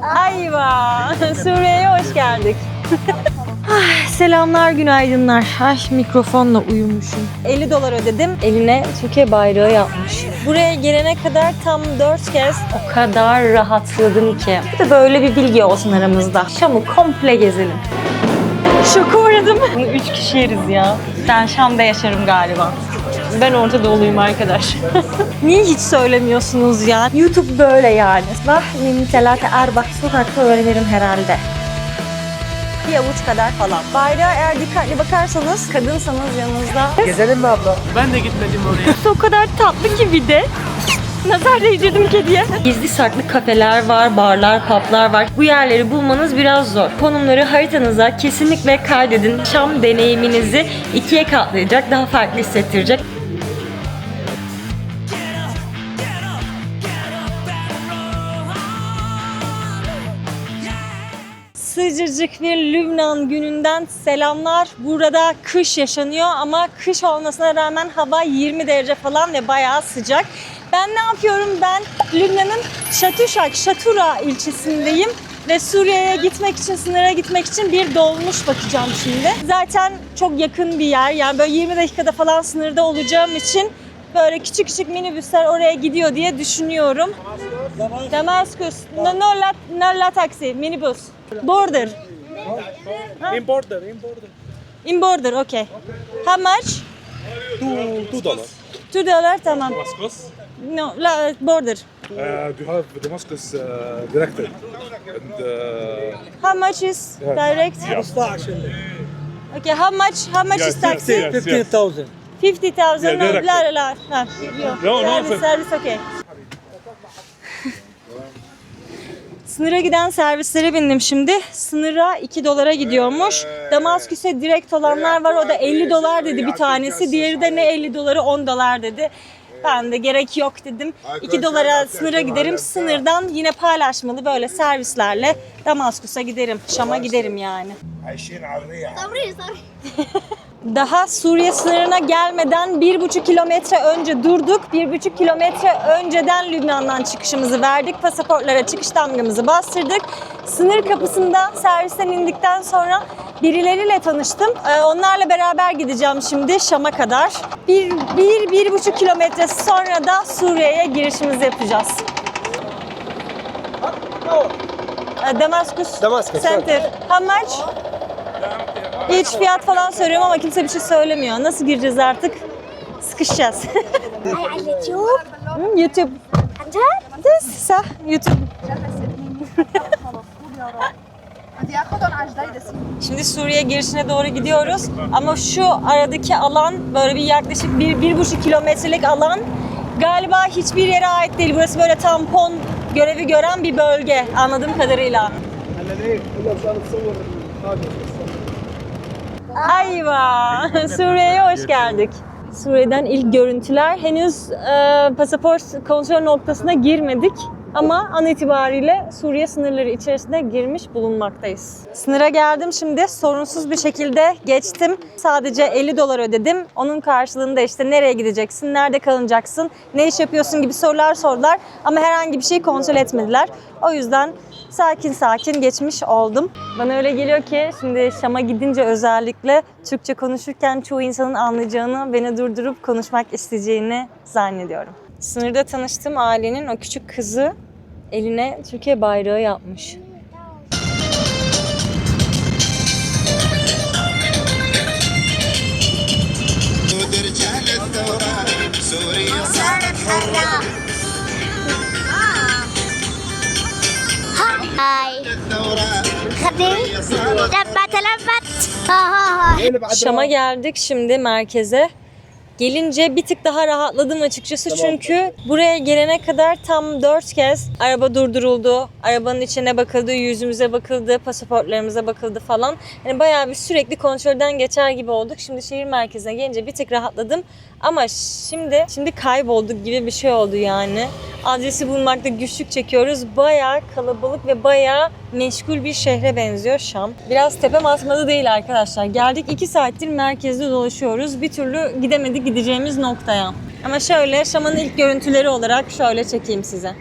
Ayva! Suriye'ye hoş geldik. Selamlar, günaydınlar. Ay, mikrofonla uyumuşum. 50 dolar ödedim. Eline Türkiye bayrağı yapmış. Buraya gelene kadar tam 4 kez o kadar rahatladım ki. Bir de böyle bir bilgi olsun aramızda. Şam'ı komple gezelim. Şoka uğradım. Bunu 3 kişi yeriz ya. Ben Şam'da yaşarım galiba. Ben Orta Doğuluyum arkadaş. Niye hiç söylemiyorsunuz ya? YouTube böyle yani. Bah, mintelate erbak sokakta öğrenirim herhalde. Bir avuç kadar falan. Bayrağa eğer dikkatli bakarsanız, kadınsanız yanınızda. Gezelim mi abla? Ben de gitmedim oraya. O kadar tatlı ki bir de. Nazar değdirdim kediye. Gizli saklı kafeler var, barlar, publar var. Bu yerleri bulmanız biraz zor. Konumları haritanıza kesinlikle kaydedin. Şam deneyiminizi 2'ye katlayacak, daha farklı hissettirecek. Sıcacık bir Lübnan gününden selamlar. Burada kış yaşanıyor ama kış olmasına rağmen hava 20 derece falan ve bayağı sıcak. Ben ne yapıyorum? Ben Lübnan'ın Şatura ilçesindeyim ve Suriye'ye gitmek için, sınıra gitmek için bir dolmuş bakacağım şimdi. Zaten çok yakın bir yer, yani böyle 20 dakikada falan sınırda olacağım için böyle küçük küçük minibüsler oraya gidiyor diye düşünüyorum. Damascus, no la taxi, minibus. Border. In border, okay. How much? $2. $2, tamam. Damascus. No, border. You have Damascus directed. And, How much is direct? Okay, how much is taxi? yes. 15,000. 50,000. Yeah, No, direct. No, servis okay. Sınıra giden servislere bindim şimdi. Sınıra $2 gidiyormuş. Damaskus'a direkt olanlar var. O da $50 dedi bir tanesi. Diğeri de ne $50'ı $10 dedi. Ben de gerek yok dedim. $2 sınıra giderim. Sınırdan yine paylaşmalı böyle servislerle Damaskus'a giderim. Şam'a giderim yani. Daha Suriye sınırına gelmeden 1,5 kilometre önce durduk. 1,5 kilometre önceden Lübnan'dan çıkışımızı verdik. Pasaportlara çıkış damgamızı bastırdık. Sınır kapısında servisten indikten sonra birileriyle tanıştım. Onlarla beraber gideceğim şimdi Şam'a kadar. 1,5 kilometre sonra da Suriye'ye girişimizi yapacağız. Damascus Center. How much? Hiç fiyat falan söylüyorum ama kimse bir şey söylemiyor. Nasıl gireceğiz artık? Sıkışacağız. YouTube. YouTube. Sah, YouTube. Şimdi Suriye girişine doğru gidiyoruz. Ama şu aradaki alan böyle bir yaklaşık 1,5 kilometrelik alan galiba hiçbir yere ait değil. Burası böyle tampon görevi gören bir bölge anladığım kadarıyla. Ayva! Suriye'ye hoş geldik. Suriye'den ilk görüntüler. Henüz pasaport kontrol noktasına girmedik. Ama an itibariyle Suriye sınırları içerisine girmiş bulunmaktayız. Sınıra geldim şimdi. Sorunsuz bir şekilde geçtim. Sadece $50 ödedim. Onun karşılığında işte nereye gideceksin, nerede kalınacaksın, ne iş yapıyorsun gibi sorular sordular. Ama herhangi bir şey kontrol etmediler. O yüzden sakin sakin geçmiş oldum. Bana öyle geliyor ki şimdi Şam'a gidince özellikle Türkçe konuşurken çoğu insanın anlayacağını, beni durdurup konuşmak isteyeceğini zannediyorum. Sınırda tanıştığım ailenin o küçük kızı eline Türkiye bayrağı yapmış. Şam'a geldik şimdi merkeze. Gelince bir tık daha rahatladım açıkçası çünkü buraya gelene kadar tam 4 kez araba durduruldu, arabanın içine bakıldı, yüzümüze bakıldı, pasaportlarımıza bakıldı falan. Yani bayağı bir sürekli kontrolden geçer gibi olduk. Şimdi şehir merkezine gelince bir tık rahatladım ama şimdi kaybolduk gibi bir şey oldu yani. Adresi bulmakta güçlük çekiyoruz. Bayağı kalabalık ve bayağı meşgul bir şehre benziyor Şam. Biraz tepem atmadı değil arkadaşlar. Geldik 2 saattir merkezde dolaşıyoruz. Bir türlü gidemedik gideceğimiz noktaya. Ama şöyle Şam'ın ilk görüntüleri olarak şöyle çekeyim size.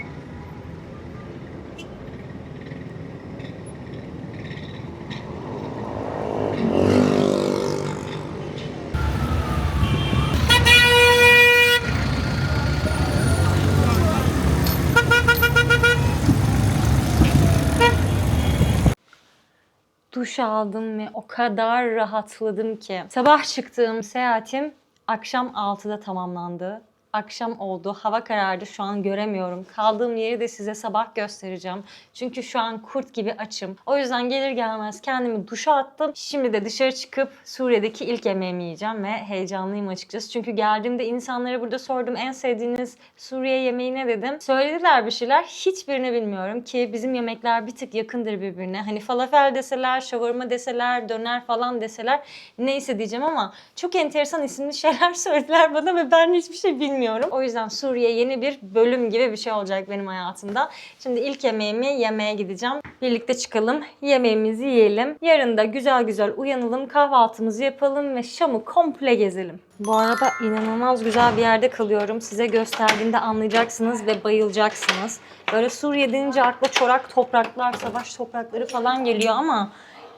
Duş aldım ve o kadar rahatladım ki. Sabah çıktığım seyahatim akşam 6'da tamamlandı. Akşam oldu, hava karardı, şu an göremiyorum. Kaldığım yeri de size sabah göstereceğim. Çünkü şu an kurt gibi açım. O yüzden gelir gelmez kendimi duşa attım. Şimdi de dışarı çıkıp Suriye'deki ilk yemeğimi yiyeceğim ve heyecanlıyım açıkçası. Çünkü geldiğimde insanlara burada sordum en sevdiğiniz Suriye yemeği ne dedim. Söylediler bir şeyler, hiçbirini bilmiyorum ki bizim yemekler bir tık yakındır birbirine. Hani falafel deseler, şavurma deseler, döner falan deseler neyse diyeceğim ama çok enteresan isimli şeyler söylediler bana ve ben hiçbir şey bilmiyorum. O yüzden Suriye yeni bir bölüm gibi bir şey olacak benim hayatımda. Şimdi ilk yemeğimi yemeye gideceğim. Birlikte çıkalım, yemeğimizi yiyelim. Yarın da güzel güzel uyanalım, kahvaltımızı yapalım ve Şam'ı komple gezelim. Bu arada inanılmaz güzel bir yerde kalıyorum. Size gösterdiğimde anlayacaksınız ve bayılacaksınız. Böyle Suriye denince akla çorak topraklar, savaş toprakları falan geliyor ama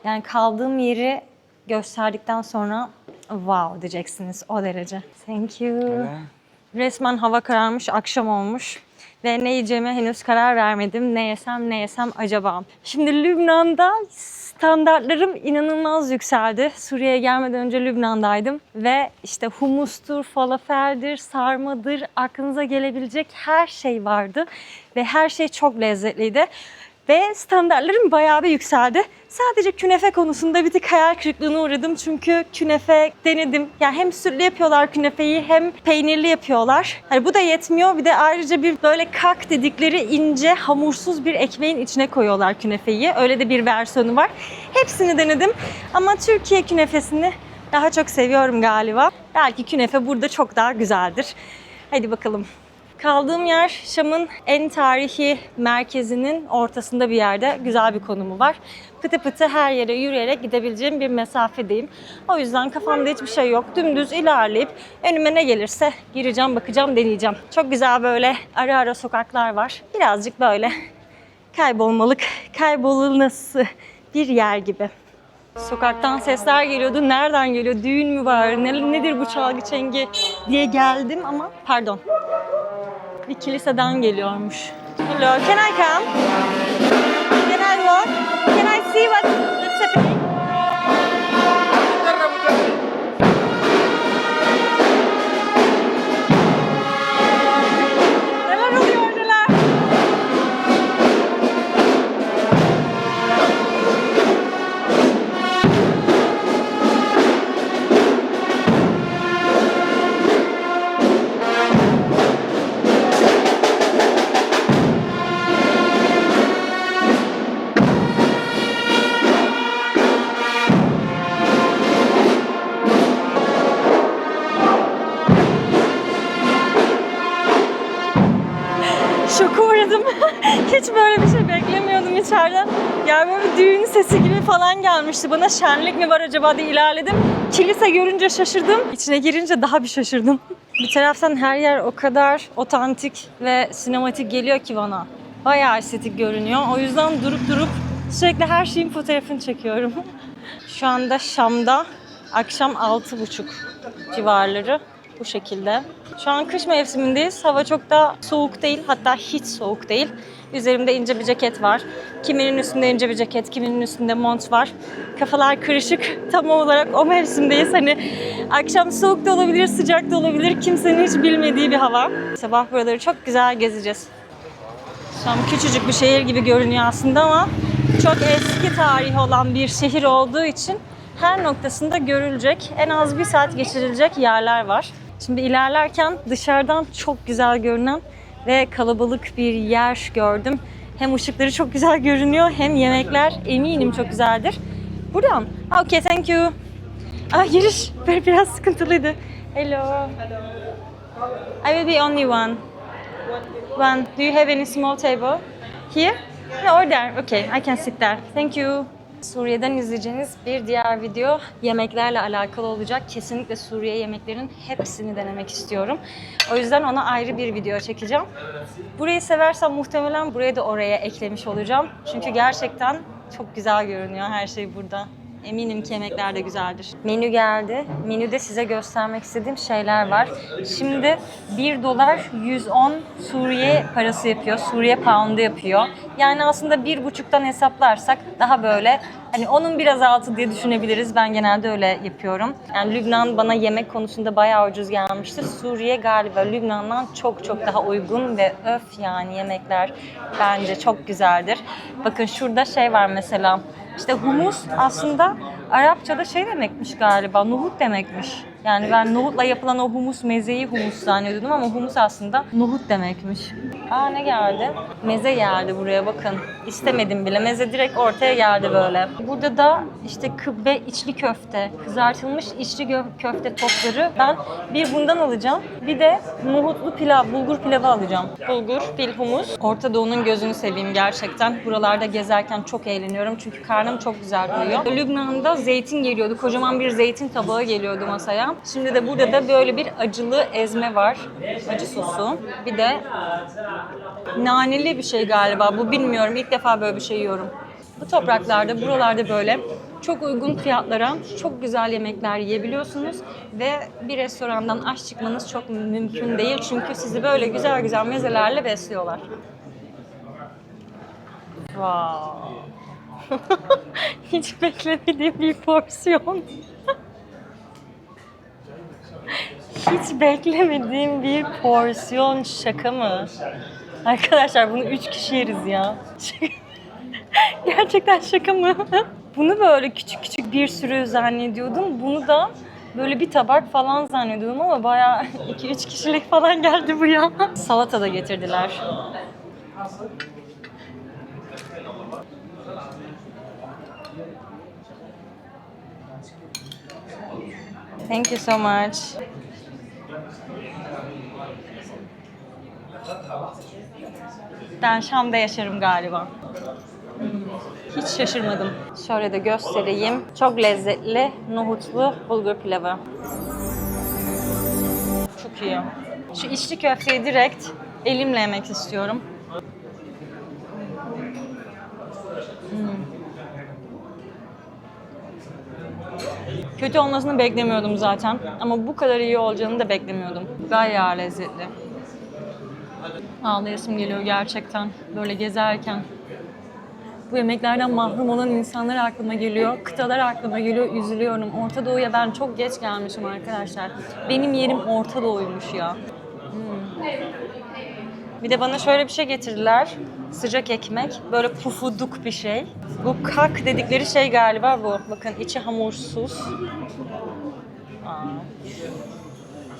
yani kaldığım yeri gösterdikten sonra wow diyeceksiniz o derece. Thank you. Resmen hava kararmış, akşam olmuş ve ne yiyeceğime henüz karar vermedim. Ne yesem acaba? Şimdi Lübnan'da standartlarım inanılmaz yükseldi. Suriye'ye gelmeden önce Lübnan'daydım ve işte humustur, falafeldir, sarmadır, aklınıza gelebilecek her şey vardı ve her şey çok lezzetliydi. Ve standartlarım bayağı bir yükseldi. Sadece künefe konusunda bir tık hayal kırıklığına uğradım. Çünkü künefe denedim. Yani hem sütlü yapıyorlar künefeyi hem peynirli yapıyorlar. Hani bu da yetmiyor. Bir de ayrıca bir böyle kak dedikleri ince hamursuz bir ekmeğin içine koyuyorlar künefeyi. Öyle de bir versiyonu var. Hepsini denedim. Ama Türkiye künefesini daha çok seviyorum galiba. Belki künefe burada çok daha güzeldir. Hadi bakalım. Kaldığım yer Şam'ın en tarihi merkezinin ortasında bir yerde. Güzel bir konumu var. Pıtı pıtı her yere yürüyerek gidebileceğim bir mesafedeyim. O yüzden kafamda hiçbir şey yok. Dümdüz ilerleyip önüme ne gelirse gireceğim, bakacağım, deneyeceğim. Çok güzel böyle ara ara sokaklar var. Birazcık böyle kaybolulması bir yer gibi. Sokaktan sesler geliyordu. Nereden geliyor? Düğün mü var? Nedir bu çalgı çengi diye geldim ama pardon. Bir kiliseden geliyormuş. Hello, can I come? Can I walk? Can I see what's happening? Neler oluyor neler? Şoka uğradım. Hiç böyle bir şey beklemiyordum içeriden. Yani böyle bir düğün sesi gibi falan gelmişti bana. Şenlik mi var acaba diye ilerledim. Kilise görünce şaşırdım. İçine girince daha bir şaşırdım. Bir taraftan her yer o kadar otantik ve sinematik geliyor ki bana. Bayağı estetik görünüyor. O yüzden durup sürekli her şeyin fotoğrafını çekiyorum. Şu anda Şam'da akşam 6:30 civarları. Bu şekilde. Şu an kış mevsimindeyiz. Hava çok da soğuk değil. Hatta hiç soğuk değil. Üzerimde ince bir ceket var. Kiminin üstünde ince bir ceket, kiminin üstünde mont var. Kafalar karışık. Tam olarak o mevsimdeyiz. Hani akşam soğuk da olabilir, sıcak da olabilir. Kimsenin hiç bilmediği bir hava. Sabah buraları çok güzel gezeceğiz. Şu an küçücük bir şehir gibi görünüyor aslında ama çok eski tarihi olan bir şehir olduğu için her noktasında görülecek, en az 1 saat geçirilecek yerler var. Şimdi ilerlerken dışarıdan çok güzel görünen ve kalabalık bir yer gördüm. Hem ışıkları çok güzel görünüyor hem yemekler eminim çok güzeldir. Buradan. Okay, thank you. Giriş böyle biraz sıkıntılıydı. Hello. I will be only one. One. Do you have any small table? Here? No, or there. Okay, I can sit there. Thank you. Suriye'den izleyeceğiniz bir diğer video yemeklerle alakalı olacak. Kesinlikle Suriye yemeklerinin hepsini denemek istiyorum. O yüzden ona ayrı bir video çekeceğim. Burayı seversem muhtemelen burayı da oraya eklemiş olacağım. Çünkü gerçekten çok güzel görünüyor her şey burada. Eminim ki yemekler de güzeldir. Menü geldi. Menüde size göstermek istediğim şeyler var. Şimdi 1 dolar 110 Suriye parası yapıyor. Suriye pound'u yapıyor. Yani aslında 1,5'tan hesaplarsak daha böyle hani onun biraz altı diye düşünebiliriz. Ben genelde öyle yapıyorum. Yani Lübnan bana yemek konusunda bayağı ucuz gelmişti. Suriye galiba Lübnan'dan çok çok daha uygun ve yani yemekler bence çok güzeldir. Bakın şurada şey var mesela. İşte humus aslında Arapçada şey demekmiş galiba, nohut demekmiş. Yani ben nohutla yapılan o humus, mezeyi humus zannediyordum ama humus aslında nohut demekmiş. Aa ne geldi? Meze geldi buraya bakın. İstemedim bile. Meze direkt ortaya geldi böyle. Burada da işte kıbbe içli köfte, kızartılmış içli köfte topları. Ben bir bundan alacağım. Bir de nohutlu pilav, bulgur pilavı alacağım. Bulgur, pil, humus. Orta Doğu'nun gözünü seveyim gerçekten. Buralarda gezerken çok eğleniyorum çünkü karnım çok güzel doyuyor. Lübnan'da zeytin geliyordu. Kocaman bir zeytin tabağı geliyordu masaya. Şimdi de burada da böyle bir acılı ezme var. Acı sosu. Bir de naneli bir şey galiba. Bu bilmiyorum. İlk defa böyle bir şey yiyorum. Bu topraklarda, buralarda böyle çok uygun fiyatlara çok güzel yemekler yiyebiliyorsunuz ve bir restorandan aç çıkmanız çok mümkün değil çünkü sizi böyle güzel güzel mezelerle besliyorlar. Wow. Hiç beklemediğim bir porsiyon. Hiç beklemediğim bir porsiyon, şaka mı? Arkadaşlar bunu 3 kişi yeriz ya. Gerçekten şaka mı? Bunu böyle küçük küçük bir sürü zannediyordum. Bunu da böyle bir tabak falan zannediyordum ama bayağı 2-3 kişilik falan geldi bu ya. Salata da getirdiler. Thank you so much. Ben Şam'da yaşarım galiba. Hiç şaşırmadım. Şöyle de göstereyim. Çok lezzetli, nohutlu bulgur pilavı. Çok iyi. Şu içli köfteyi direkt elimle yemek istiyorum. Kötü olmasını beklemiyordum zaten. Ama bu kadar iyi olacağını da beklemiyordum. Bayağı lezzetli. Ağlayasım geliyor gerçekten böyle gezerken. Bu yemeklerden mahrum olan insanlar aklıma geliyor. Kıtalar aklıma geliyor. Üzülüyorum. Orta Doğu'ya ben çok geç gelmişim arkadaşlar. Benim yerim Orta Doğu'ymuş ya. Bir de bana şöyle bir şey getirdiler. Sıcak ekmek. Böyle pufuduk bir şey. Bu kak dedikleri şey galiba bu. Bakın içi hamursuz.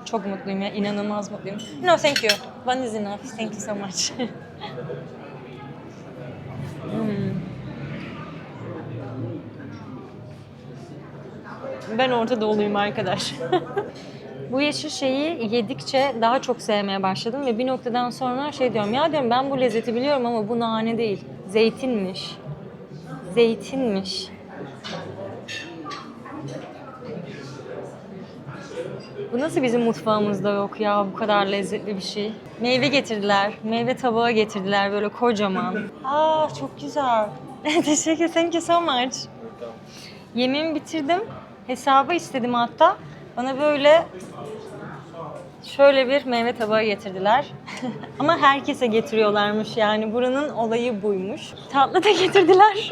Çok mutluyum ya. İnanılmaz mutluyum. No thank you. One is enough. Thank you so much. Ben Orta Doğuluyum arkadaş. Bu yeşil şeyi yedikçe daha çok sevmeye başladım ve bir noktadan sonra şey diyorum ya diyorum ben bu lezzeti biliyorum ama bu nane değil. Zeytinmiş. Zeytinmiş. Bu nasıl bizim mutfağımızda yok ya bu kadar lezzetli bir şey. Meyve getirdiler. Meyve tabağı getirdiler böyle kocaman. Aa çok güzel. Teşekkür, thank you so much. Yemeğimi bitirdim. Hesabı istedim hatta. Bana böyle şöyle bir meyve tabağı getirdiler. Ama herkese getiriyorlarmış yani buranın olayı buymuş. Tatlı da getirdiler.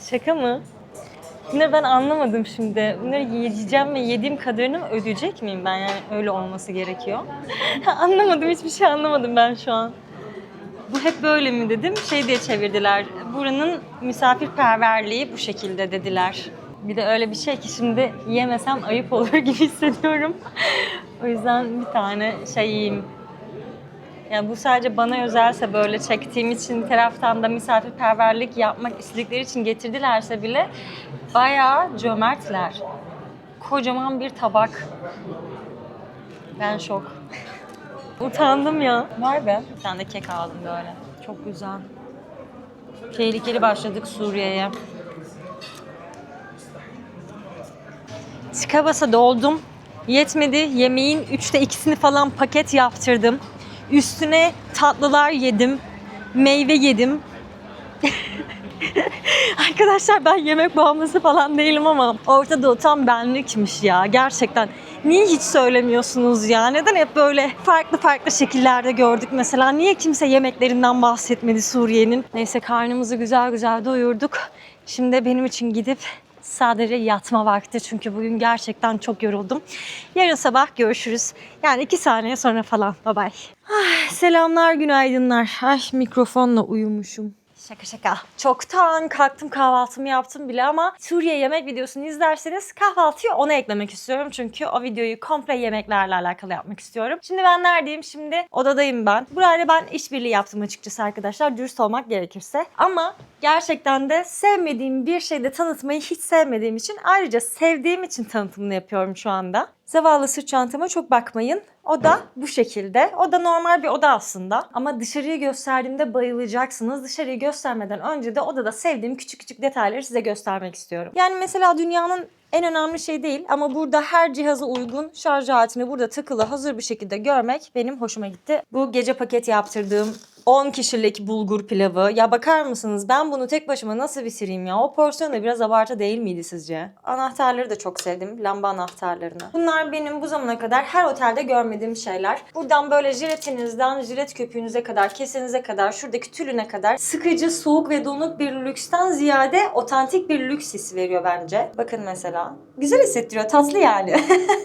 Şaka mı? Bunları ben anlamadım şimdi. Bunları yiyeceğim ve yediğim kadarını mı ödeyecek miyim ben? Yani öyle olması gerekiyor. Anlamadım, hiçbir şey anlamadım ben şu an. Bu hep böyle mi dedim? Şey diye çevirdiler. Buranın misafirperverliği bu şekilde dediler. Bir de öyle bir şey ki şimdi yemesem ayıp olur gibi hissediyorum. O yüzden bir tane şey yiyeyim. Yani bu sadece bana özelse böyle çektiğim için bir taraftan da misafirperverlik yapmak istedikleri için getirdilerse bile bayağı cömertler. Kocaman bir tabak. Ben şok. Utandım ya. Var be. Bir tane de kek aldım böyle. Çok güzel. Tehlikeli başladık Suriye'ye. Tıka basa doldum. Yetmedi. Yemeğin 3'te 2'sini falan paket yaptırdım. Üstüne tatlılar yedim. Meyve yedim. Arkadaşlar ben yemek bağımlısı falan değilim ama Orta Doğu tam benlikmiş ya gerçekten. Niye hiç söylemiyorsunuz ya? Neden hep böyle farklı farklı şekillerde gördük mesela? Niye kimse yemeklerinden bahsetmedi Suriye'nin? Neyse karnımızı güzel güzel doyurduk. Şimdi benim için gidip sadece yatma vakti çünkü bugün gerçekten çok yoruldum. Yarın sabah görüşürüz. Yani 2 saniye sonra falan. Bye bye. Selamlar, günaydınlar. Ay mikrofonla uyumuşum. Şaka şaka. Çoktan kalktım kahvaltımı yaptım bile ama Suriye yemek videosunu izlerseniz kahvaltıyı ona eklemek istiyorum. Çünkü o videoyu komple yemeklerle alakalı yapmak istiyorum. Şimdi ben neredeyim? Şimdi odadayım ben. Burayla ben işbirliği yaptım açıkçası arkadaşlar. Dürüst olmak gerekirse. Ama gerçekten de sevmediğim bir şeyde tanıtmayı hiç sevmediğim için ayrıca sevdiğim için tanıtımını yapıyorum şu anda. Zavallı sırt çantama çok bakmayın. O da bu şekilde. O da normal bir oda aslında. Ama dışarıyı gösterdiğimde bayılacaksınız. Dışarıyı göstermeden önce de odada sevdiğim küçük küçük detayları size göstermek istiyorum. Yani mesela dünyanın en önemli şey değil ama burada her cihaza uygun şarj aletini burada takılı hazır bir şekilde görmek benim hoşuma gitti. Bu gece paket yaptırdığım 10 kişilik bulgur pilavı. Ya bakar mısınız ben bunu tek başıma nasıl bitireyim ya? O porsiyon da biraz abartı değil miydi sizce? Anahtarları da çok sevdim. Lamba anahtarlarını. Bunlar benim bu zamana kadar her otelde görmediğim şeyler. Buradan böyle jiletinizden jilet köpüğünüze kadar, kesenize kadar, şuradaki tülüne kadar sıkıcı, soğuk ve donuk bir lüksten ziyade otantik bir lüks hissi veriyor bence. Bakın mesela. Güzel hissettiriyor. Tatlı yani.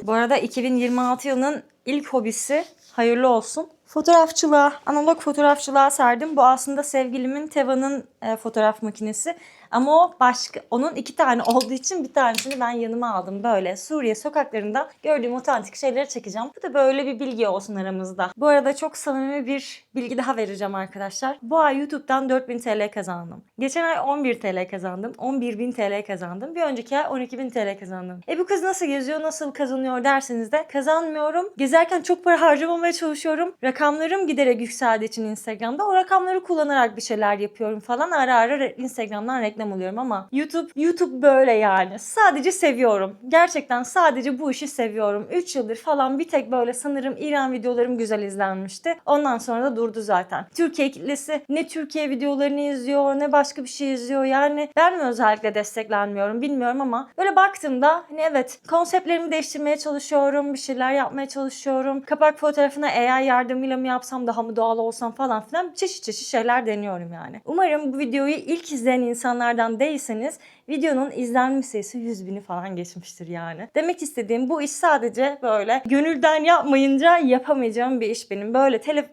Bu arada 2026 yılının ilk hobisi hayırlı olsun. Fotoğrafçılığa, analog fotoğrafçılığa sardım. Bu aslında sevgilimin Teva'nın fotoğraf makinesi. Ama o başka, onun 2 tane olduğu için bir tanesini ben yanıma aldım. Böyle Suriye sokaklarında gördüğüm otantik şeyleri çekeceğim. Bu da böyle bir bilgi olsun aramızda. Bu arada çok samimi bir bilgi daha vereceğim arkadaşlar. Bu ay YouTube'dan 4000 TL kazandım. Geçen ay 11 TL kazandım. 11.000 TL kazandım. Bir önceki ay 12.000 TL kazandım. Bu kız nasıl geziyor, nasıl kazanıyor derseniz de kazanmıyorum. Gezerken çok para harcamamaya çalışıyorum. Rakamlarım giderek yükseldiği için Instagram'da o rakamları kullanarak bir şeyler yapıyorum falan. Ara ara Instagram'dan reklam alıyorum ama YouTube böyle yani. Sadece seviyorum. Gerçekten sadece bu işi seviyorum. 3 yıldır falan bir tek böyle sanırım İran videolarım güzel izlenmişti. Ondan sonra da durdu zaten. Türkiye kitlesi ne Türkiye videolarını izliyor ne başka bir şey izliyor. Yani ben mi özellikle desteklenmiyorum bilmiyorum ama böyle baktığımda hani evet konseptlerimi değiştirmeye çalışıyorum. Bir şeyler yapmaya çalışıyorum. Kapak fotoğrafına AI yardımıyla mı yapsam daha mı doğal olsam falan filan çeşit çeşit şeyler deniyorum yani. Umarım bu videoyu ilk izleyen insanlardan değilseniz videonun izlenme sayısı 100.000'i falan geçmiştir yani. Demek istediğim bu iş sadece böyle gönülden yapmayınca yapamayacağım bir iş benim.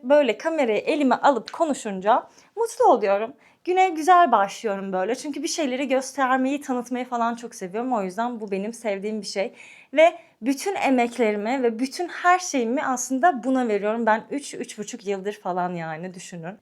Böyle kamerayı elime alıp konuşunca mutlu oluyorum. Güne güzel başlıyorum böyle. Çünkü bir şeyleri göstermeyi, tanıtmayı falan çok seviyorum. O yüzden bu benim sevdiğim bir şey. Ve bütün emeklerimi ve bütün her şeyimi aslında buna veriyorum. Ben 3-3,5 yıldır falan yani düşünün.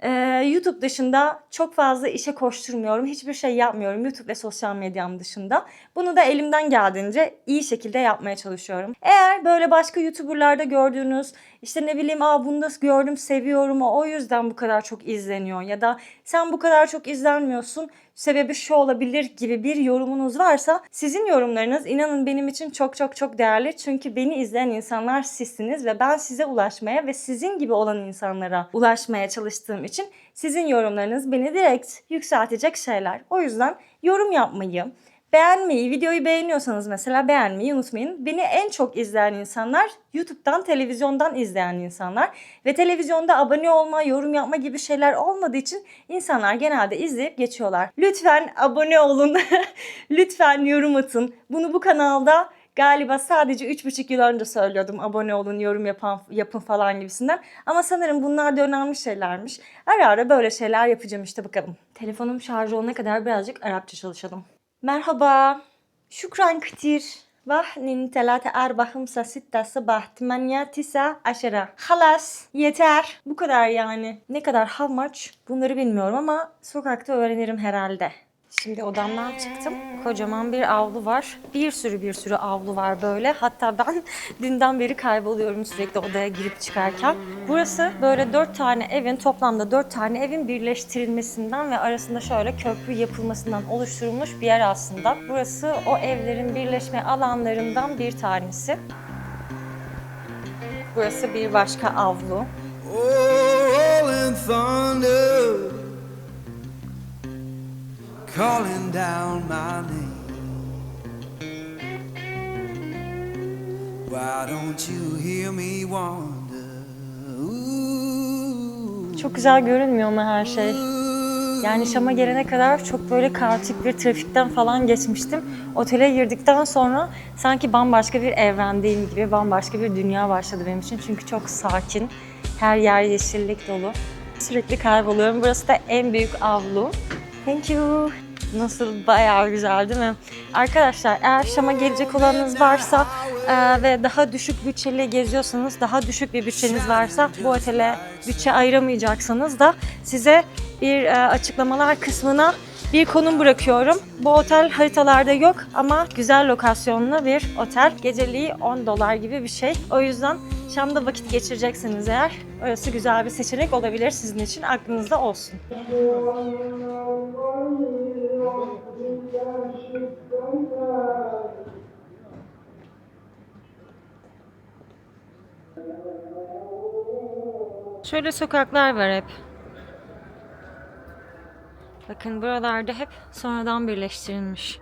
YouTube dışında çok fazla işe koşturmuyorum. Hiçbir şey yapmıyorum YouTube ve sosyal medyam dışında. Bunu da elimden geldiğince iyi şekilde yapmaya çalışıyorum. Eğer böyle başka YouTuber'larda gördüğünüz işte ne bileyim bunu da gördüm seviyorum o yüzden bu kadar çok izleniyor ya da sen bu kadar çok izlenmiyorsun sebebi şu olabilir gibi bir yorumunuz varsa sizin yorumlarınız inanın benim için çok çok çok değerli. Çünkü beni izleyen insanlar sizsiniz ve ben size ulaşmaya ve sizin gibi olan insanlara ulaşmaya çalıştığım için sizin yorumlarınız beni direkt yükseltecek şeyler. O yüzden yorum yapmayı, beğenmeyi, videoyu beğeniyorsanız mesela beğenmeyi unutmayın. Beni en çok izleyen insanlar YouTube'dan, televizyondan izleyen insanlar. Ve televizyonda abone olma, yorum yapma gibi şeyler olmadığı için insanlar genelde izleyip geçiyorlar. Lütfen abone olun, lütfen yorum atın. Bunu bu kanalda galiba sadece 3,5 yıl önce söylüyordum abone olun, yorum yapın falan gibisinden. Ama sanırım bunlar da önemli şeylermiş. Ara ara böyle şeyler yapacağım işte bakalım. Telefonum şarj olana kadar birazcık Arapça çalışalım. Merhaba. Şükran ktir. Vahnin 3 4 5 6 7 8 9 10. Halas. Yeter. Bu kadar yani. Ne kadar how much bunları bilmiyorum ama sokakta öğrenirim herhalde. Şimdi odamdan çıktım. Kocaman bir avlu var. Bir sürü avlu var böyle. Hatta ben dünden beri kayboluyorum sürekli odaya girip çıkarken. Burası böyle 4 tane evin toplamda 4 tane evin birleştirilmesinden ve arasında şöyle köprü yapılmasından oluşturulmuş bir yer aslında. Burası o evlerin birleşme alanlarından bir tanesi. Burası bir başka avlu. calling down my name. Why don't you hear me wonder? Ooh. Çok güzel görünmüyor mu her şey? Yani Şam'a gelene kadar çok böyle kaotik bir trafikten falan geçmiştim. Otele girdikten sonra sanki bambaşka bir evrendeyim gibi, bambaşka bir dünya başladı benim için. Çünkü çok sakin, her yer yeşillik dolu. Sürekli kayboluyorum. Burası da en büyük avlu. Thank you. Nasıl, bayağı güzel değil mi? Arkadaşlar, eğer Şam'a gelecek olanınız varsa ve daha düşük bütçeli geziyorsanız, daha düşük bir bütçeniz varsa bu otele bütçe ayıramayacaksanız da size bir açıklamalar kısmına bir konum bırakıyorum. Bu otel haritalarda yok ama güzel lokasyonlu bir otel. Geceliği $10 gibi bir şey. O yüzden Şam'da vakit geçireceksiniz eğer, orası güzel bir seçenek olabilir sizin için, aklınızda olsun. Şöyle sokaklar var hep. Bakın buralarda hep sonradan birleştirilmiş.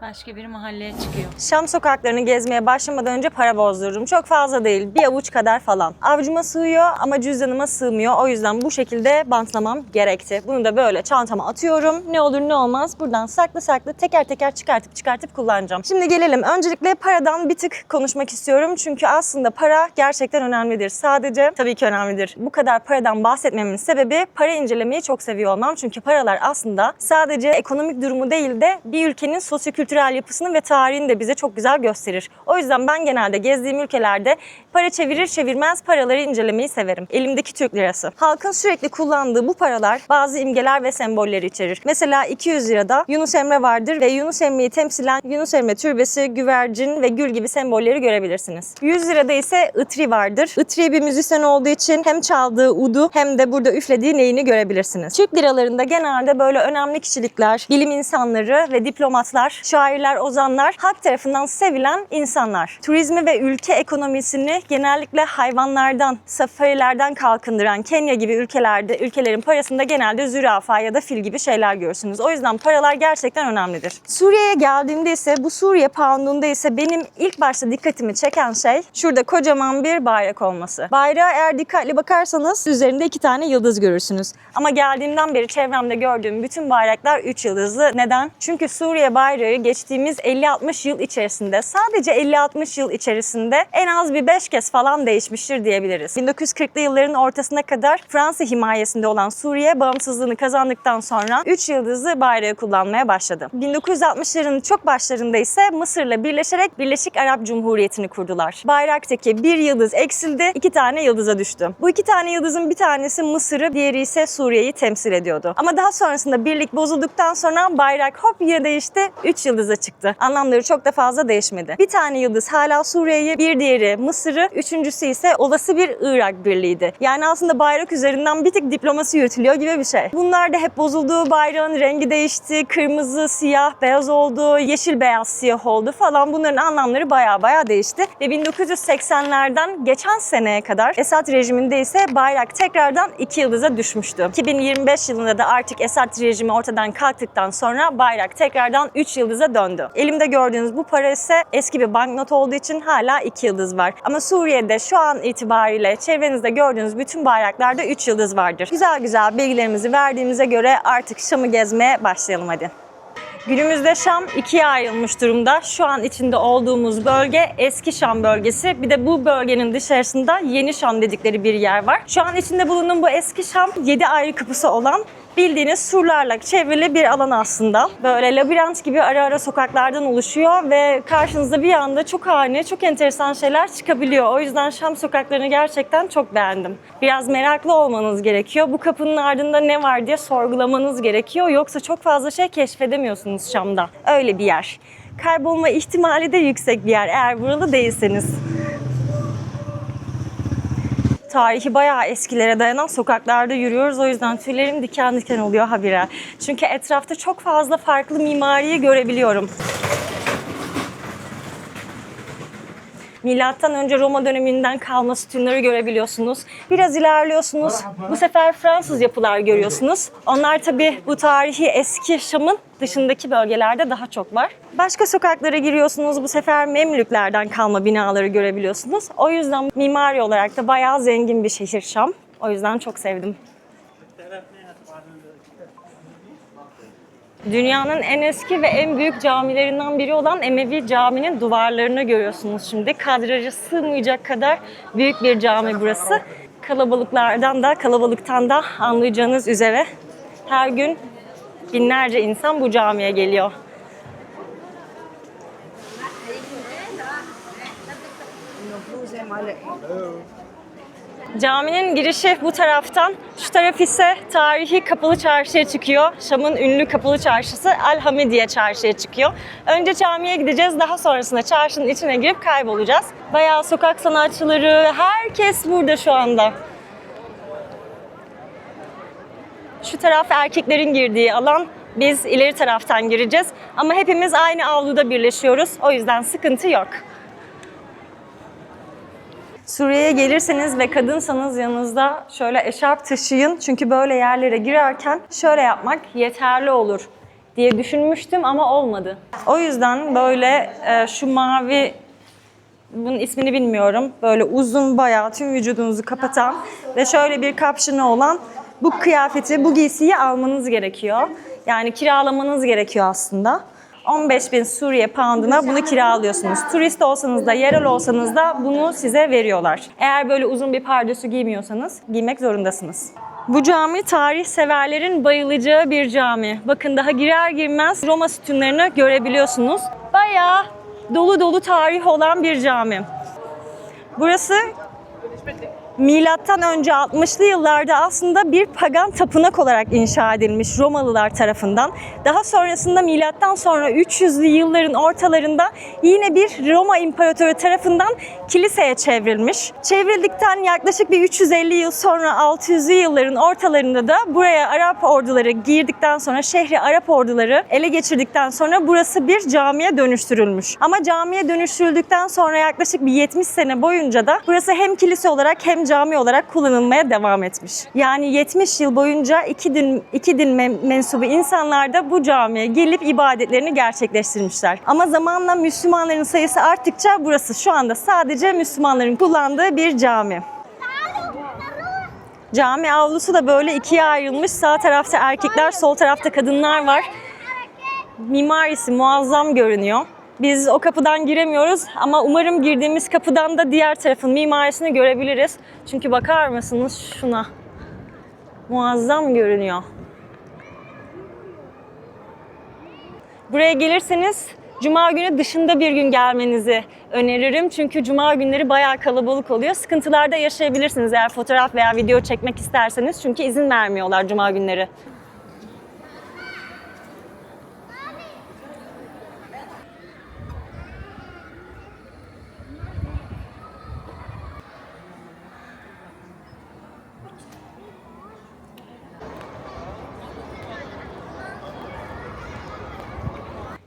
Başka bir mahalleye çıkıyor. Şam sokaklarını gezmeye başlamadan önce para bozdurdum. Çok fazla değil, bir avuç kadar falan. Avucuma sığıyor ama cüzdanıma sığmıyor. O yüzden bu şekilde bantlamam gerekti. Bunu da böyle çantama atıyorum. Ne olur ne olmaz buradan saklı saklı teker teker çıkartıp kullanacağım. Şimdi gelelim. Öncelikle paradan bir tık konuşmak istiyorum. Çünkü aslında para gerçekten önemlidir. Sadece tabii ki önemlidir. Bu kadar paradan bahsetmemin sebebi para incelemeyi çok seviyor olmam. Çünkü paralar aslında sadece ekonomik durumu değil de bir ülkenin sosyokültürel yapısını ve tarihini de bize çok güzel gösterir. O yüzden ben genelde gezdiğim ülkelerde para çevirir çevirmez paraları incelemeyi severim. Elimdeki Türk lirası. Halkın sürekli kullandığı bu paralar bazı imgeler ve semboller içerir. Mesela 200 lirada Yunus Emre vardır ve Yunus Emre'yi temsilen Yunus Emre türbesi, güvercin ve gül gibi sembolleri görebilirsiniz. 100 lirada ise Itri vardır. Itri bir müzisyen olduğu için hem çaldığı udu hem de burada üflediği neyini görebilirsiniz. Türk liralarında genelde böyle önemli kişilikler, bilim insanları ve diplomatlar, şairler, ozanlar, halk tarafından sevilen insanlar. Turizmi ve ülke ekonomisini genellikle hayvanlardan, safarilerden kalkındıran Kenya gibi ülkelerin parasında genelde zürafa ya da fil gibi şeyler görürsünüz. O yüzden paralar gerçekten önemlidir. Suriye'ye geldiğimde ise bu Suriye poundunda ise benim ilk başta dikkatimi çeken şey şurada kocaman bir bayrak olması. Bayrağa eğer dikkatli bakarsanız üzerinde 2 tane yıldız görürsünüz. Ama geldiğimden beri çevremde gördüğüm bütün bayraklar 3 yıldızlı. Neden? Çünkü Suriye bayrağı geçtiğimiz 50-60 yıl içerisinde, sadece 50-60 yıl içerisinde en az bir 5 kez falan değişmiştir diyebiliriz. 1940'lı yılların ortasına kadar Fransa himayesinde olan Suriye bağımsızlığını kazandıktan sonra 3 yıldızlı bayrağı kullanmaya başladı. 1960'ların çok başlarında ise Mısır'la birleşerek Birleşik Arap Cumhuriyeti'ni kurdular. Bayraktaki bir yıldız eksildi, 2 tane yıldıza düştü. Bu 2 tane yıldızın bir tanesi Mısır'ı, diğeri ise Suriye'yi temsil ediyordu. Ama daha sonrasında birlik bozulduktan sonra bayrak hop yine değişti, 3 yıldıza çıktı. Anlamları çok da fazla değişmedi. Bir tane yıldız hala Suriye'yi, bir diğeri Mısır'ı, üçüncüsü ise olası bir Irak birliğiydi. Yani aslında bayrak üzerinden bir tık diplomasi yürütülüyor gibi bir şey. Bunlar da hep bozuldu, bayrağın rengi değişti, kırmızı, siyah, beyaz oldu, yeşil, beyaz, siyah oldu falan. Bunların anlamları baya değişti. Ve 1980'lerden geçen seneye kadar Esad rejiminde ise bayrak tekrardan 2 yıldıza düşmüştü. 2025 yılında da artık Esad rejimi ortadan kalktıktan sonra bayrak tekrardan 3 yıldıza döndü. Elimde gördüğünüz bu para ise eski bir banknot olduğu için hala 2 yıldız var. Ama Suriye'de şu an itibariyle çevrenizde gördüğünüz bütün bayraklarda 3 yıldız vardır. Güzel bilgilerimizi verdiğimize göre artık Şam'ı gezmeye başlayalım hadi. Günümüzde Şam ikiye ayrılmış durumda. Şu an içinde olduğumuz bölge Eski Şam bölgesi. Bir de bu bölgenin dışarısında Yeni Şam dedikleri bir yer var. Şu an içinde bulunduğum bu Eski Şam 7 ayrı kapısı olan bildiğiniz surlarla çevrili bir alan aslında. Böyle labirent gibi ara sokaklardan oluşuyor ve karşınızda bir anda çok ani, çok enteresan şeyler çıkabiliyor. O yüzden Şam sokaklarını gerçekten çok beğendim. Biraz meraklı olmanız gerekiyor. Bu kapının ardında ne var diye sorgulamanız gerekiyor. Yoksa çok fazla şey keşfedemiyorsunuz Şam'da. Öyle bir yer. Kaybolma ihtimali de yüksek bir yer eğer buralı değilseniz. tarihi bayağı eskilere dayanan sokaklarda yürüyoruz. O yüzden tüylerim diken diken oluyor habire. Çünkü etrafta çok fazla farklı mimariyi görebiliyorum. Milattan önce Roma döneminden kalma sütunları görebiliyorsunuz. Biraz ilerliyorsunuz. Bu sefer Fransız yapılar görüyorsunuz. Onlar tabii bu tarihi eski Şam'ın dışındaki bölgelerde daha çok var. Başka sokaklara giriyorsunuz. Bu sefer Memlüklerden kalma binaları görebiliyorsunuz. O yüzden mimari olarak da bayağı zengin bir şehir Şam. O yüzden çok sevdim. Dünyanın en eski ve en büyük camilerinden biri olan Emevi Camii'nin duvarlarını görüyorsunuz şimdi. Kadraja sığmayacak kadar büyük bir cami burası. Kalabalıktan da anlayacağınız üzere her gün binlerce insan bu camiye geliyor. Caminin girişi bu taraftan, şu taraf ise tarihi Kapalı Çarşı'ya çıkıyor. Şam'ın ünlü Kapalı Çarşısı El Hamidiye Çarşı'ya çıkıyor. Önce camiye gideceğiz, daha sonrasında çarşının içine girip kaybolacağız. Bayağı sokak sanatçıları, herkes burada şu anda. Şu taraf erkeklerin girdiği alan, biz ileri taraftan gireceğiz. Ama hepimiz aynı avluda birleşiyoruz, o yüzden sıkıntı yok. Suriye'ye gelirseniz ve kadınsanız yanınızda şöyle eşarp taşıyın. Çünkü böyle yerlere girerken şöyle yapmak yeterli olur diye düşünmüştüm ama olmadı. O yüzden böyle şu mavi, bunun ismini bilmiyorum, böyle uzun bayağı tüm vücudunuzu kapatan ve şöyle bir kapşını olan bu kıyafeti, bu giysiyi almanız gerekiyor. Yani kiralamanız gerekiyor aslında. 15.000 Suriye pound'una bunu kiralıyorsunuz. Turist olsanız da, yerel olsanız da bunu size veriyorlar. Eğer böyle uzun bir pardösü giymiyorsanız, giymek zorundasınız. Bu cami tarih severlerin bayılacağı bir cami. Bakın daha girer girmez Roma sütunlarını görebiliyorsunuz. Bayağı dolu dolu tarih olan bir cami. Burası Milattan önce 60'lı yıllarda aslında bir pagan tapınak olarak inşa edilmiş Romalılar tarafından. Daha sonrasında milattan sonra 300'lü yılların ortalarında yine bir Roma İmparatoru tarafından kiliseye çevrilmiş. Çevrildikten yaklaşık bir 350 yıl sonra 600'lü yılların ortalarında da buraya Arap orduları girdikten sonra, şehri Arap orduları ele geçirdikten sonra burası bir camiye dönüştürülmüş. Ama camiye dönüştürüldükten sonra yaklaşık bir 70 sene boyunca da burası hem kilise olarak hem cami olarak kullanılmaya devam etmiş. Yani 70 yıl boyunca iki din mensubu insanlar da bu camiye gelip ibadetlerini gerçekleştirmişler. Ama zamanla Müslümanların sayısı arttıkça burası şu anda sadece Müslümanların kullandığı bir cami. Cami avlusu da böyle ikiye ayrılmış. Sağ tarafta erkekler, sol tarafta kadınlar var. Mimarisi muazzam görünüyor. Biz o kapıdan giremiyoruz ama umarım girdiğimiz kapıdan da diğer tarafın mimarisini görebiliriz. Çünkü bakar mısınız şuna? Muazzam görünüyor. Buraya gelirseniz Cuma günü dışında bir gün gelmenizi öneririm. Çünkü Cuma günleri bayağı kalabalık oluyor. Sıkıntılar da yaşayabilirsiniz eğer fotoğraf veya video çekmek isterseniz. Çünkü izin vermiyorlar Cuma günleri.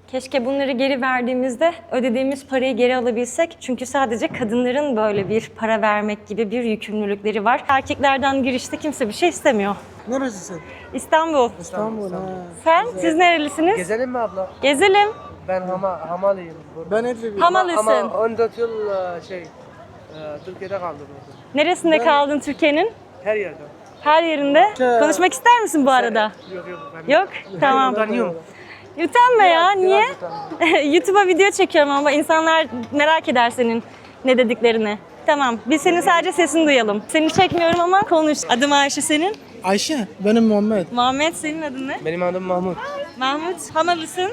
Keşke bunları geri verdiğimizde ödediğimiz parayı geri alabilsek. Çünkü sadece kadınların böyle bir para vermek gibi bir yükümlülükleri var. Erkeklerden girişte kimse bir şey istemiyor. Neresisin? İstanbul. İstanbul. Ha. Sen? Siz nerelisiniz? Gezelim mi abla? Gezelim. Ben Hamalıyım. Ben Edrebi'yim. Hamalısın. Ama 14 yıl Türkiye'de kaldım. Neresinde kaldın Türkiye'nin? Her yerde. Her yerinde. Konuşmak ister misin bu arada? Yok. Yok? Tamam. Utanıyorum. Utanma ya. Niye? Biraz YouTube'a video çekiyorum ama insanlar merak eder senin ne dediklerini. Tamam. Biz senin sadece sesini duyalım. Seni çekmiyorum ama konuş. Adım Ayşe senin. Ayşe, benim Muhammed. Muhammed senin adın ne? Benim adım Mahmut. Mahmut. Hamalısın.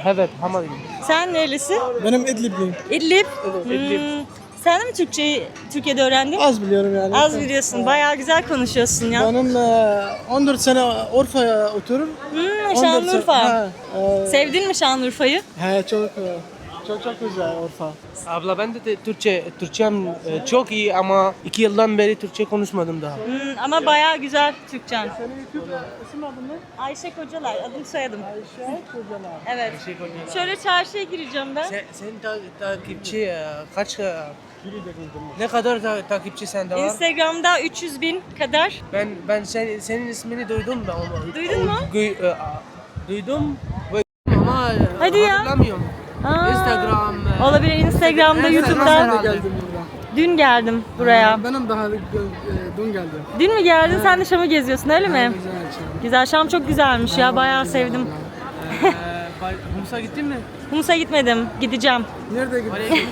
Evet, Hamalıyım. Sen nerelisin? Benim İdlibliyim. İdlib. İdlib. Sen de mi Türkçeyi Türkiye'de öğrendin? Az biliyorum yani. Az biliyorsun. Bayağı güzel konuşuyorsun ya. Benim 14 sene Urfa'ya otururum. 14 Şanlıurfa. sene- Sevdin mi Şanlıurfa'yı? He çok. Çok güzel orta. Abla ben de Türkçem çok iyi ama 2 yıldan beri Türkçe konuşmadım daha. Ama bayağı güzel Türkçen. Senin YouTube isim adın ne? Ayşe Kocalar, adım soyadım. Ayşe Kocalar. Evet. Şöyle çarşıya gireceğim ben. Senin takipçi kaç ne kadar takipçi sende var? Instagram'da 300.000 kadar. Ben senin ismini duydum da ama. Duydun mu? Duydum ve ama Hadi ya. hatırlamıyorum. Aa, Instagram. Olabilir Instagram'da, Ben YouTube'da. herhalde. Geldim burada. Dün geldim buraya. Benim daha dün geldim. Dün mü geldin? Sen de Şam'ı geziyorsun öyle mi? Güzel şey. Güzel. Şam çok güzelmiş ya. Bayağı sevdim. Musa gittin mi? Humus'a gitmedim. Gideceğim. Nerede gittin? Oraya git.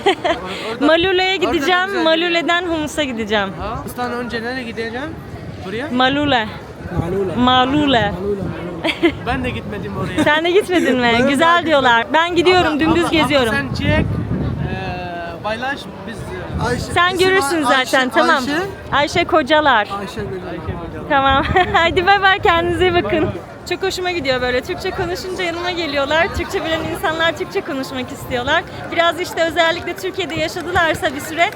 Orada. Malule'ye Orada gideceğim. güzel Malule'den Humus'a gideceğim. Ha? Humus'tan önce nereye gideceğim? Buraya? Malule. Malula. Malule. Ben de gitmedim oraya. Sen de gitmedin mi? Güzel diyorlar. Ben gidiyorum. Dümdüz geziyorum. Sen çek. Paylaş biz. Sen görürsün zaten. Tamam. Ayşe Kocalar. Ayşe Kocalar. Tamam. Hadi bay bay, kendinize iyi bakın. Çok hoşuma gidiyor böyle. Türkçe konuşunca yanıma geliyorlar. Türkçe bilen insanlar Türkçe konuşmak istiyorlar. Biraz işte özellikle Türkiye'de yaşadılarsa bir süre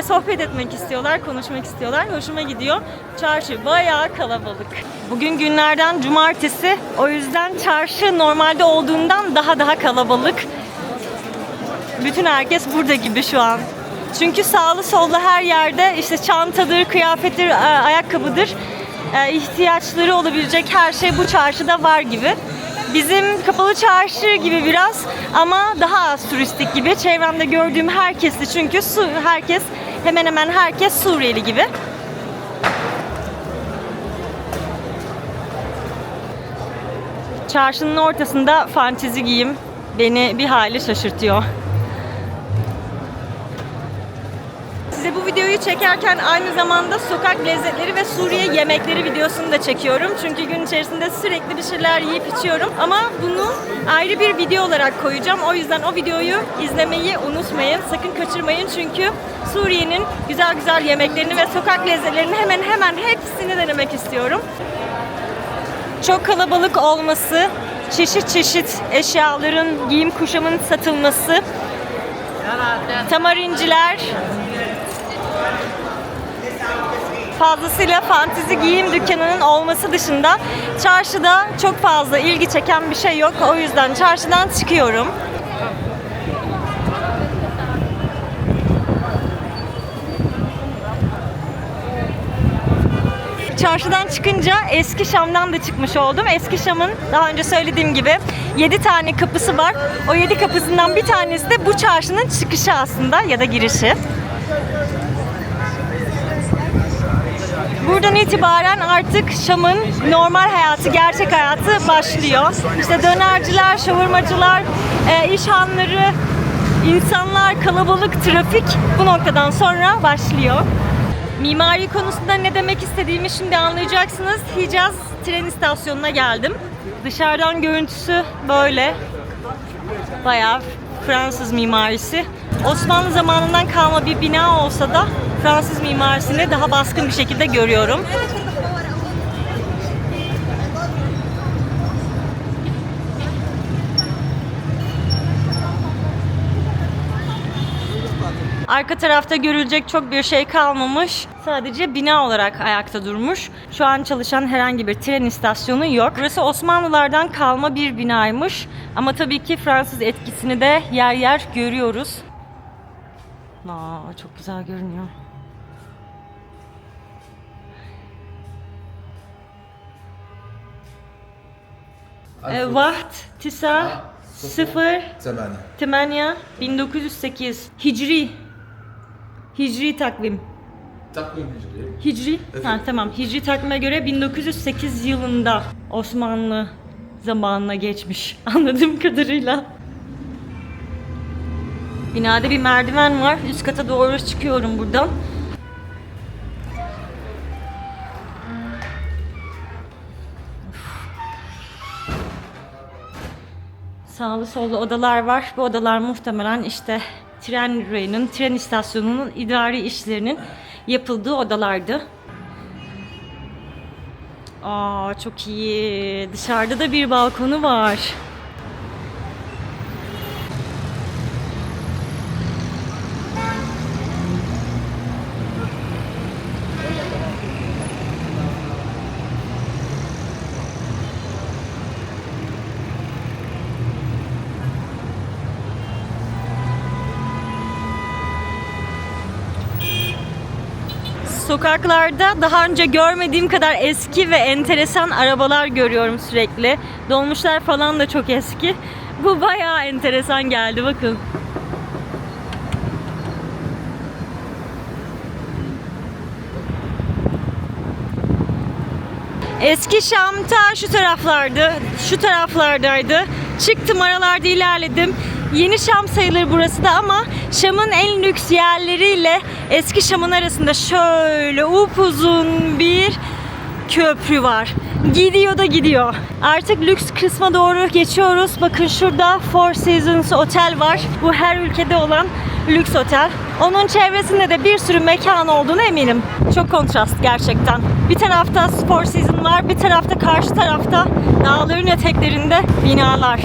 sohbet etmek istiyorlar, konuşmak istiyorlar. Hoşuma gidiyor. Çarşı bayağı kalabalık. Bugün günlerden cumartesi. O yüzden çarşı normalde olduğundan daha kalabalık. Bütün herkes burada gibi şu an. Çünkü sağlı sollu her yerde işte çantadır, kıyafettir, ayakkabıdır, ihtiyaçları olabilecek her şey bu çarşıda var gibi. Bizim kapalı çarşı gibi biraz ama daha az turistik gibi. Çevremde gördüğüm herkesi çünkü hemen hemen herkes Suriyeli gibi. Çarşının ortasında fantezi giyim beni bir hayli şaşırtıyor. Size bu videoyu çekerken aynı zamanda sokak lezzetleri ve Suriye yemekleri videosunu da çekiyorum. Çünkü gün içerisinde sürekli bir şeyler yiyip içiyorum. Ama bunu ayrı bir video olarak koyacağım. O yüzden o videoyu izlemeyi unutmayın. Sakın kaçırmayın çünkü Suriye'nin güzel yemeklerini ve sokak lezzetlerini hemen hepsini denemek istiyorum. Çok kalabalık olması, çeşit eşyaların, giyim kuşamın satılması, tamarinciler, fazlasıyla fantezi giyim dükkanının olması dışında çarşıda çok fazla ilgi çeken bir şey yok. O yüzden çarşıdan çıkıyorum. Çarşıdan çıkınca Eski Şam'dan da çıkmış oldum. Eski Şam'ın daha önce söylediğim gibi 7 tane kapısı var. O 7 kapısından bir tanesi de bu çarşının çıkışı aslında ya da girişi. Buradan itibaren artık Şam'ın normal hayatı, gerçek hayatı başlıyor. İşte dönerciler, şavurmacılar, iş hanları, insanlar, kalabalık, trafik bu noktadan sonra başlıyor. Mimari konusunda ne demek istediğimi şimdi anlayacaksınız. Hicaz tren istasyonuna geldim. Dışarıdan görüntüsü böyle. Bayağı Fransız mimarisi. Osmanlı zamanından kalma bir bina olsa da Fransız mimarisini daha baskın bir şekilde görüyorum. Arka tarafta görülecek çok bir şey kalmamış. Sadece bina olarak ayakta durmuş. Şu an çalışan herhangi bir tren istasyonu yok. Burası Osmanlılardan kalma bir binaymış. Ama tabii ki Fransız etkisini de yer görüyoruz. Çok güzel görünüyor. Vaht, Tisa, 0, 8, 1908. Hicri takvim. Hicri? Ha, tamam. Hicri takvime göre 1908 yılında Osmanlı zamanına geçmiş. Anladığım kadarıyla. Binada bir merdiven var. Üst kata doğru çıkıyorum buradan. Sağlı sollu odalar var. Bu odalar muhtemelen işte tren rayının, tren istasyonunun idari işlerinin yapıldığı odalardı. Çok iyi. Dışarıda da bir balkonu var. Sokaklarda daha önce görmediğim kadar eski ve enteresan arabalar görüyorum sürekli. Dolmuşlar falan da çok eski. Bu bayağı enteresan geldi, bakın. Eski Şam ta şu taraflardı, şu taraflardaydı. Çıktım, aralarda ilerledim. Yeni Şam sayılır burası da ama Şam'ın en lüks yerleriyle eski Şam'ın arasında şöyle upuzun bir köprü var. Gidiyor da gidiyor. Artık lüks kısma doğru geçiyoruz. Bakın şurada Four Seasons Otel var. Bu her ülkede olan lüks otel. Onun çevresinde de bir sürü mekan olduğunu eminim. Çok kontrast gerçekten. Bir tarafta Four Seasons var, bir tarafta karşı tarafta dağların eteklerinde binalar.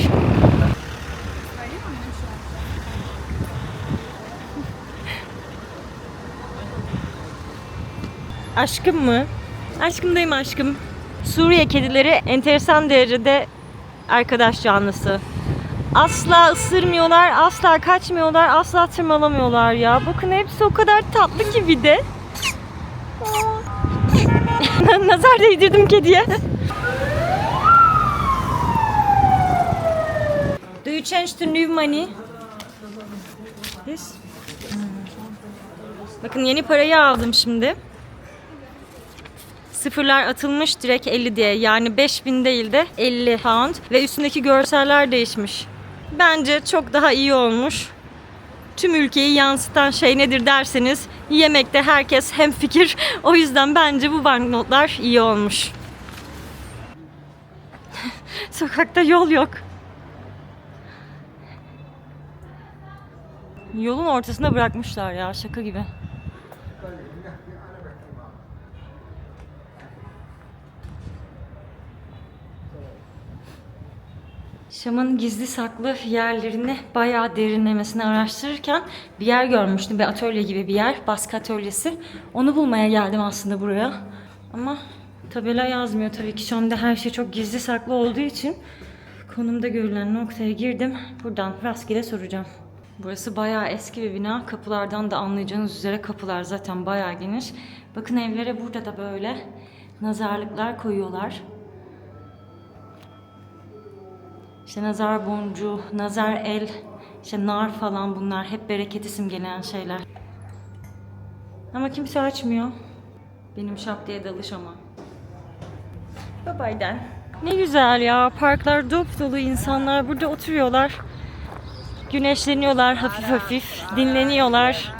Aşkım mı? Aşkımdayım aşkım. Suriye kedileri enteresan derecede arkadaş canlısı. Asla ısırmıyorlar, asla kaçmıyorlar, asla tırmalamıyorlar ya. Bakın hepsi o kadar tatlı ki bir de. Nazar değdirdim kediye. Do you change to new money? Yes. Bakın yeni parayı aldım şimdi. Sıfırlar atılmış direkt 50 diye. Yani 5000 değil de 50 pound. Ve üstündeki görseller değişmiş. Bence çok daha iyi olmuş. Tüm ülkeyi yansıtan şey nedir derseniz yemekte herkes hemfikir. O yüzden bence bu banknotlar iyi olmuş. Sokakta yol yok. Yolun ortasına bırakmışlar ya, şaka gibi. Şam'ın gizli saklı yerlerini bayağı derinlemesine araştırırken bir yer görmüştüm. Bir atölye gibi bir yer. Baskı atölyesi. Onu bulmaya geldim aslında buraya. Ama tabela yazmıyor tabii ki. Şam'da her şey çok gizli saklı olduğu için konumda görülen noktaya girdim. Buradan rastgele soracağım. Burası bayağı eski bir bina. Kapılardan da anlayacağınız üzere kapılar zaten bayağı geniş. Bakın evlere burada da böyle nazarlıklar koyuyorlar. İşte nazar boncuğu, nazar el, işte nar falan, bunlar hep bereket simgeleyen şeyler. Ama kimse açmıyor. Benim şap diye dalış ama. Bye bye'den. Ne güzel ya, parklar dop dolu, insanlar burada oturuyorlar. Güneşleniyorlar hafif hafif, dinleniyorlar.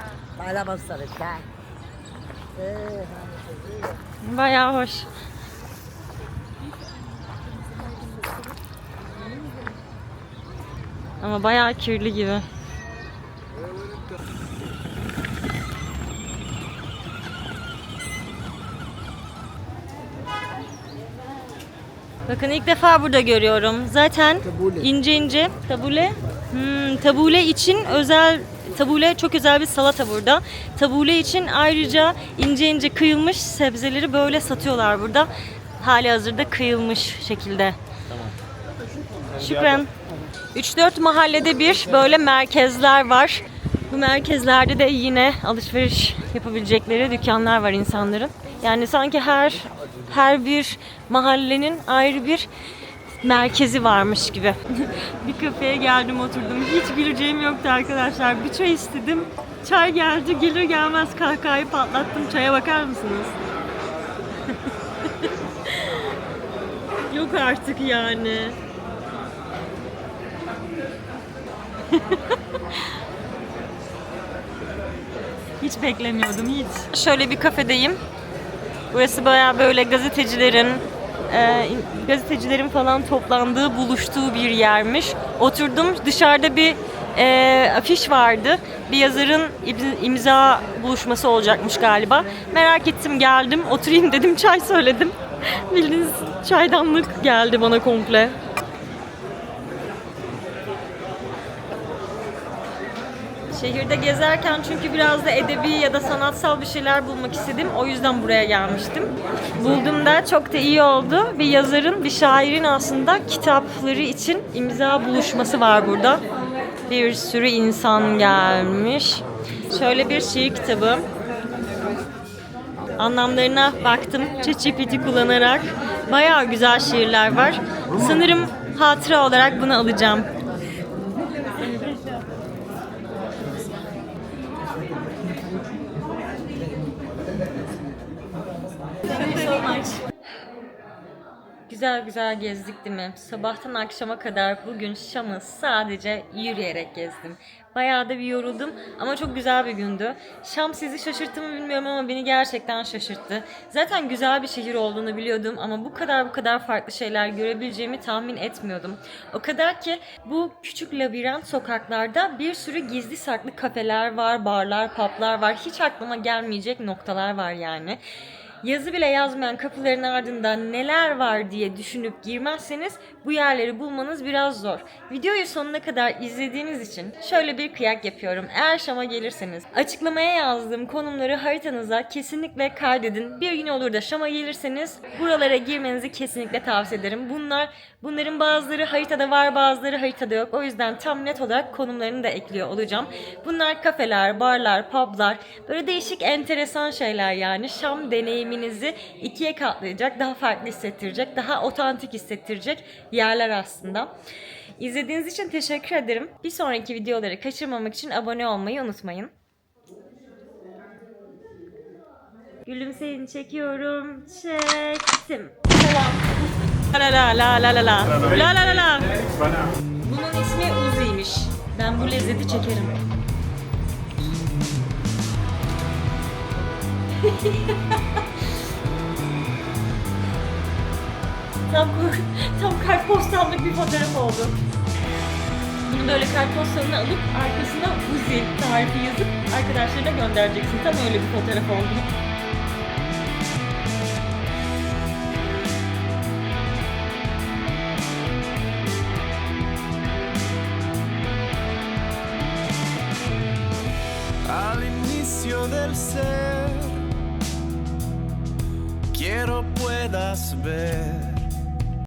Bayağı hoş. Ama bayağı kirli gibi. Bakın ilk defa burada görüyorum. Zaten ince ince tabule. Tabule için özel, tabule çok özel bir salata burada. Tabule için ayrıca ince ince kıyılmış sebzeleri böyle satıyorlar burada. Hali hazırda kıyılmış şekilde. Şükran. 3-4 mahallede bir böyle merkezler var. Bu merkezlerde de yine alışveriş yapabilecekleri dükkanlar var insanların. Yani sanki her bir mahallenin ayrı bir merkezi varmış gibi. Bir kafeye geldim, oturdum. Hiç güleceğim yoktu arkadaşlar. Bir çay istedim. Çay geldi. Gelir gelmez kahkahayı patlattım. Çaya bakar mısınız? Yok artık yani. Hiç beklemiyordum, hiç. Şöyle bir kafedeyim. Burası bayağı böyle gazetecilerin falan toplandığı, buluştuğu bir yermiş. Oturdum, dışarıda bir afiş vardı. Bir yazarın imza buluşması olacakmış galiba. Merak ettim, geldim, oturayım dedim, çay söyledim. Bildiğiniz çaydanlık geldi bana komple. Şehirde gezerken çünkü biraz da edebi ya da sanatsal bir şeyler bulmak istedim. O yüzden buraya gelmiştim. Buldum da çok da iyi oldu. Bir yazarın, bir şairin aslında kitapları için imza buluşması var burada. Bir sürü insan gelmiş. Şöyle bir şiir kitabı. Anlamlarına baktım ChatGPT kullanarak. Bayağı güzel şiirler var. Sanırım hatıra olarak bunu alacağım. Thank you so much. Güzel güzel gezdik değil mi? Sabahtan akşama kadar bugün Şam'ı sadece yürüyerek gezdim. Bayağı da bir yoruldum ama çok güzel bir gündü. Şam sizi şaşırttı mı bilmiyorum ama beni gerçekten şaşırttı. Zaten güzel bir şehir olduğunu biliyordum ama bu kadar farklı şeyler görebileceğimi tahmin etmiyordum. O kadar ki bu küçük labirent sokaklarda bir sürü gizli saklı kafeler var, barlar, publar var. Hiç aklıma gelmeyecek noktalar var yani. Yazı bile yazmayan kapıların ardından neler var diye düşünüp girmezseniz bu yerleri bulmanız biraz zor. Videoyu sonuna kadar izlediğiniz için şöyle bir kıyak yapıyorum. Eğer Şam'a gelirseniz açıklamaya yazdığım konumları haritanıza kesinlikle kaydedin. Bir gün olur da Şam'a gelirseniz buralara girmenizi kesinlikle tavsiye ederim. Bunların bazıları haritada var, bazıları haritada yok. O yüzden tam net olarak konumlarını da ekliyor olacağım. Bunlar kafeler, barlar, publar, böyle değişik enteresan şeyler yani. Şam deneyiminizi ikiye katlayacak, daha farklı hissettirecek, daha otantik hissettirecek yerler aslında. İzlediğiniz için teşekkür ederim. Bir sonraki videoları kaçırmamak için abone olmayı unutmayın. Gülümseyin, çekiyorum. Çektim. Selam. La la la la la la. La la la la. Bunun ismi Uzi'ymiş. Ben bu lezzeti çekerim. tam kartpostallık bir fotoğraf oldu. Bunu böyle kartpostalına alıp arkasına Uzi tarifi yazıp arkadaşlarına göndereceksin. Tam öyle bir fotoğraf oldu. Al inicio del ser, quiero puedas ver